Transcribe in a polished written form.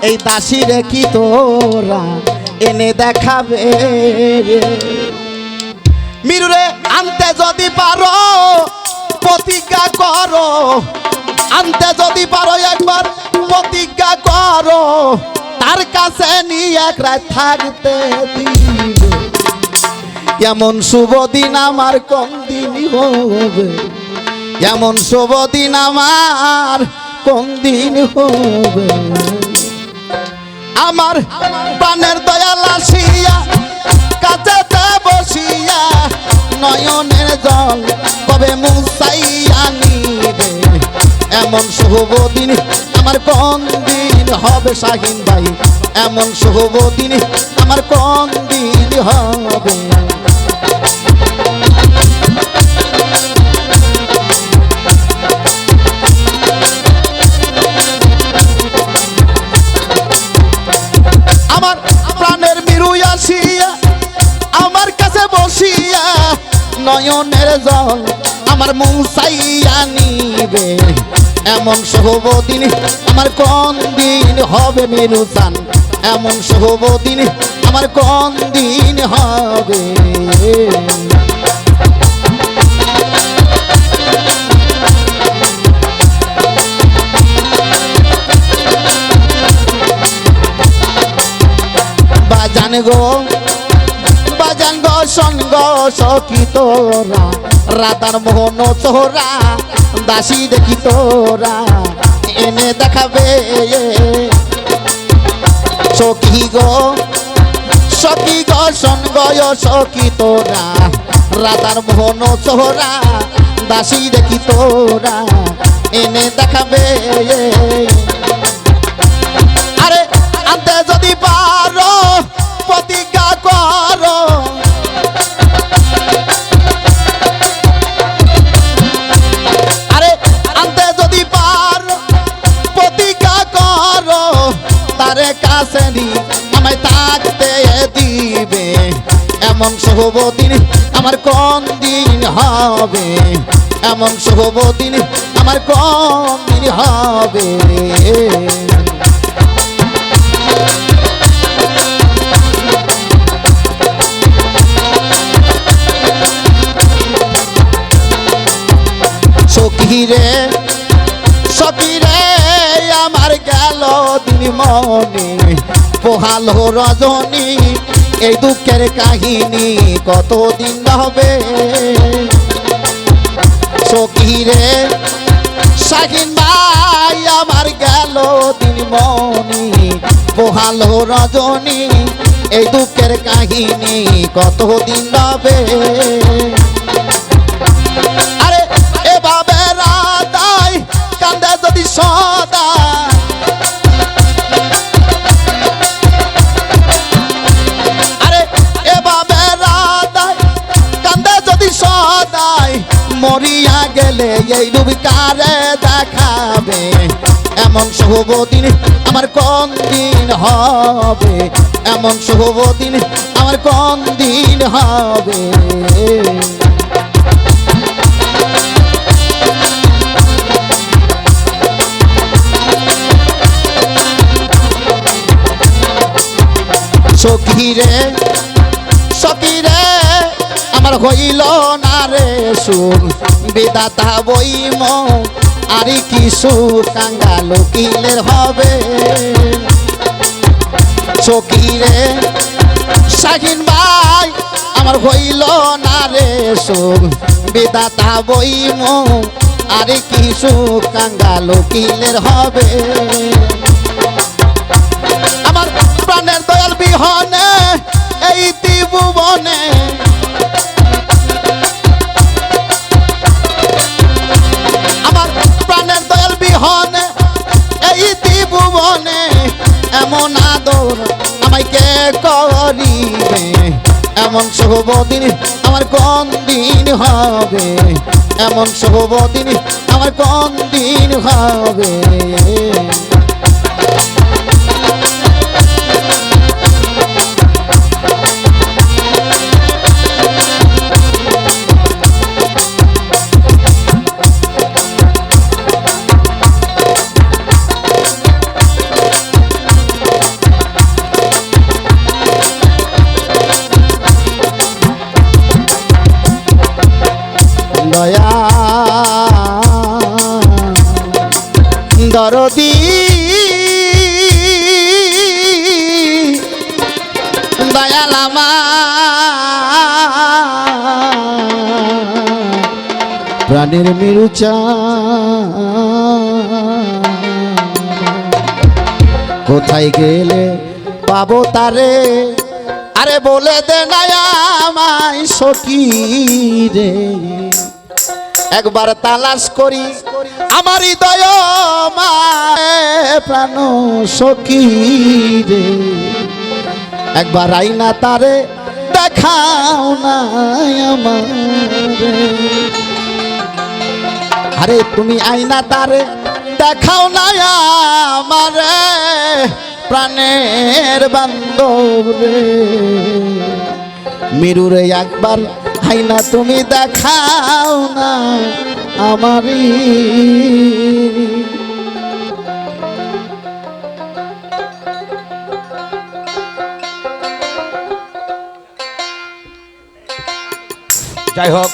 এই দাসী রে কি তোরা এনে দেখাবে মিরুরে আনতে যদি পারো প্রতিজ্ঞা করো আনতে যদি পারো একবার প্রতিজ্ঞা করো তার কাছে নিয়ে এক রাত থাকতে দিবে এমন শুভ দিন আমার কোন দিন হবে এমন শুভ দিন আমার কোন দিন হবে আমার প্রাণের দয়াল আসিয়া কাছেতে বসিয়া নয়নের জল কবে মুছাইয়া নিবে এমন শুভ দিন আমার কোন দিন হবে শাহিন ভাই এমন শুভ দিন আমার কোন দিন হবে আমার প্রাণের মিরু আসিয়া আমার কাছে বসিয়া নয়নের জল আমার মুছাইয়া নিবে এমন শুভ দিন আমার কোন দিন হবে মিরু চান এমন শুভ দিন আমার কোন দিন হবে বাজান গো সঙ্গ সখী তোরা রাধার মোহন তোরা দাসী দেখি তোরা এনে দেখাবে সখী গো সঙ্গ সখী তোরা রাধার মোহন তোরা দাসী দেখি তোরা এনে দেখাবে আরে আনতে যদি পারো প্রতিজ্ঞা করো আরে আনতে যদি পারো প্রতিজ্ঞা করো তারে কাছে নি আমায় থাকতে দিবে এমন শুভ দিন আমার কোন দিন হবে এমন শুভ দিন আমার কোন দিন হবে সখী রে আমার গেল দিন মনে পোহালো রজনী এই দুঃখের কাহিনী কতদিন হবে সখী রে শাহিন ভাই আমার গেল দিন মনে পোহালো রজনী এই দুঃখের কাহিনী কতদিন হবে আরে এভাবে রাধাই কান্দে যদি সদা আরে এভাবে রাধাই কান্দে যদি সদাই মরিয়া গেলে এই রূপ কারে দেখাবে এমন শুভ দিন আমার কোন দিন হবে এমন শুভ দিন আমার কোন দিন হবে সখী রে আমার হইল না রে সুর বিধাতা বইম আরে কিছু কাঙ্গাল কিলের হবে সখী রে শাহিন ভাই আমার হইল না রে সুর বিধাতা বইম আরে কিছু কাঙ্গাল কিলের হবে আমার প্রাণের দয়াল বিহনে এই ত্রিভুবনে আমার প্রাণের দয়াল বিহনে এই ত্রিভুবনে এমন আদর আমায় কে করিবে এমন শুভ দিন আমার কোন দিন হবে এমন শুভ দিন আমার কোন দিন হবে দরদি দয়াল আমার প্রাণের মিরুচা কোথায় গেলে পাবো তারে আরে বলে দে না আমায় সখী রে একবার তালাশ করি আমার হৃদয় প্রাণ সখী রে একবার আইনা তারে দেখাও না আমারে আরে তুমি আইনা তারে দেখাও না আমারে প্রাণের বান্ধব রে মিরুরে একবার আইনা তুমি দেখাও না আমারই যাই হোক